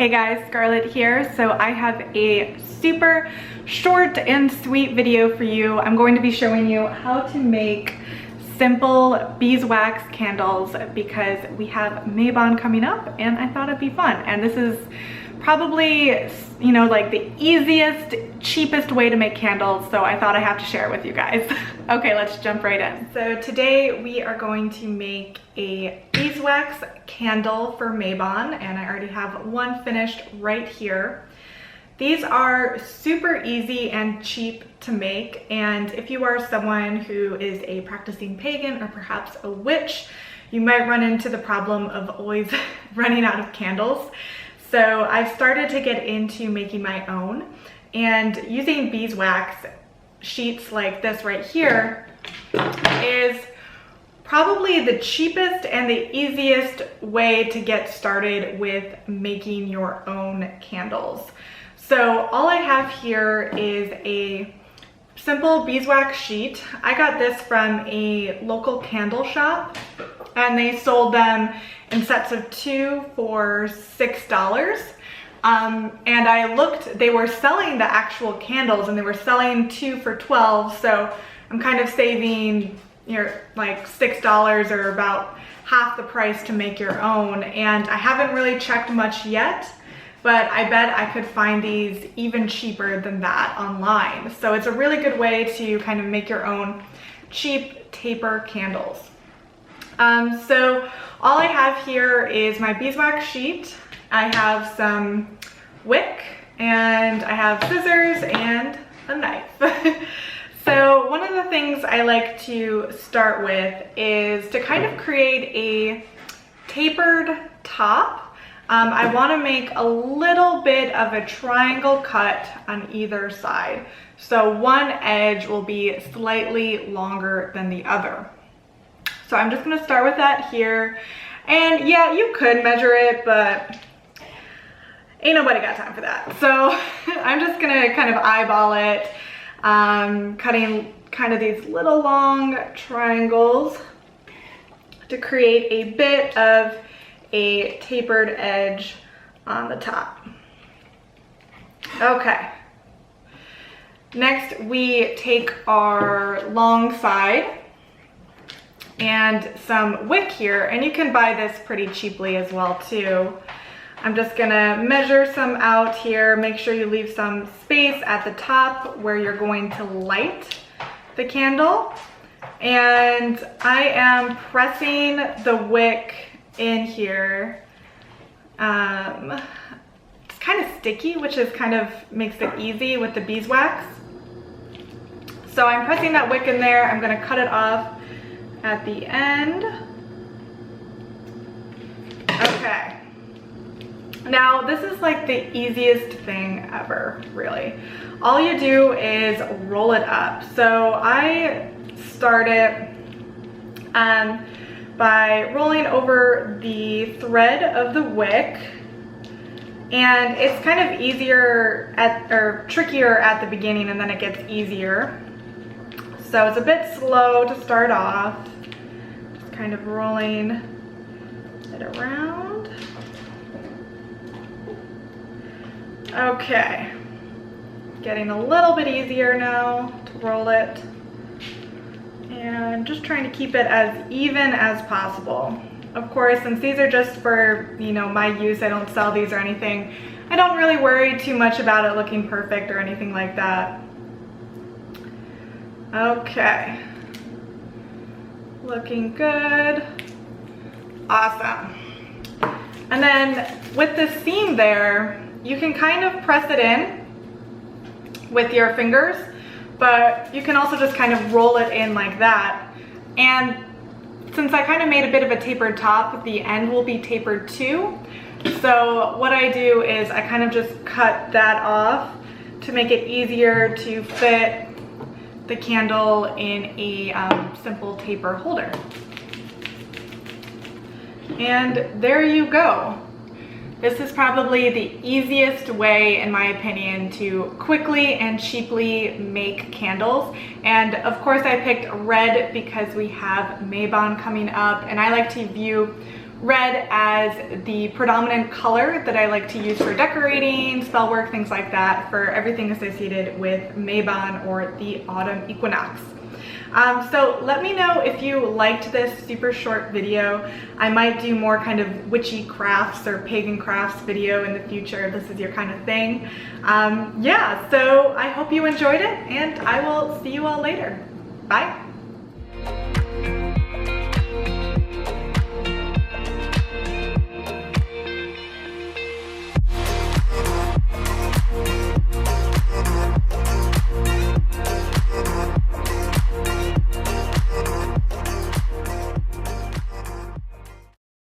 Hey guys, Scarlett here. So I have a super short and sweet video for you. I'm going to be showing you how to make simple beeswax candles because we have Mabon coming up and I thought it'd be fun. And this is probably, you know, like the easiest, cheapest way to make candles. So I thought I have to share it with you guys. Okay, let's jump right in. So today we are going to make a beeswax candle for Mabon, and I already have one finished right here. These are super easy and cheap to make, and if you are someone who is a practicing pagan or perhaps a witch, you might run into the problem of always running out of candles. So I've started to get into making my own, and using beeswax sheets like this right here is probably the cheapest and the easiest way to get started with making your own candles. So all I have here is a simple beeswax sheet. I got this from a local candle shop and they sold them in sets of 2 for $6. And I looked, they were selling the actual candles and they were selling 2 for $12. So I'm kind of saving, you know, like $6 or about half the price to make your own. And I haven't really checked much yet, but I bet I could find these even cheaper than that online. So it's a really good way to kind of make your own cheap taper candles. So all I have here is my beeswax sheet. I have some wick and I have scissors and a knife. So one of the things I like to start with is to kind of create a tapered top. I want to make a little bit of a triangle cut on either side. So one edge will be slightly longer than the other. So I'm just going to start with that here. And yeah, you could measure it, but ain't nobody got time for that. So I'm just going to kind of eyeball it, cutting kind of these little long triangles to create a bit of a tapered edge on the top. Okay. Next, we take our long side and some wick here, and you can buy this pretty cheaply as well too. I'm just gonna measure some out here, make sure you leave some space at the top where you're going to light the candle. And I am pressing the wick in here. It's kind of sticky, which is kind of makes it easy with the beeswax. So I'm pressing that wick in there. I'm gonna cut it off at the end. Okay. Now this is like the easiest thing ever, really. All you do is roll it up. So I start it by rolling over the thread of the wick, and it's kind of easier or trickier at the beginning, and then it gets easier. So it's a bit slow to start off, just kind of rolling it around. Okay, getting a little bit easier now to roll it. And just trying to keep it as even as possible. Of course, since these are just for, you know, my use, I don't sell these or anything, I don't really worry too much about it looking perfect or anything like that. Okay. Looking good. Awesome. And then with the seam there, you can kind of press it in with your fingers, but you can also just kind of roll it in like that. And since I kind of made a bit of a tapered top, the end will be tapered too. So what I do is I kind of just cut that off to make it easier to fit the candle in a simple taper holder. And there you go. This is probably the easiest way, in my opinion, to quickly and cheaply make candles. And of course I picked red because we have Mabon coming up, and I like to view red as the predominant color that I like to use for decorating, spell work, things like that, for everything associated with Mabon or the Autumn Equinox. So let me know if you liked this super short video. I might do more kind of witchy crafts or pagan crafts video in the future if this is your kind of thing. Yeah, so I hope you enjoyed it, and I will see you all later. Bye.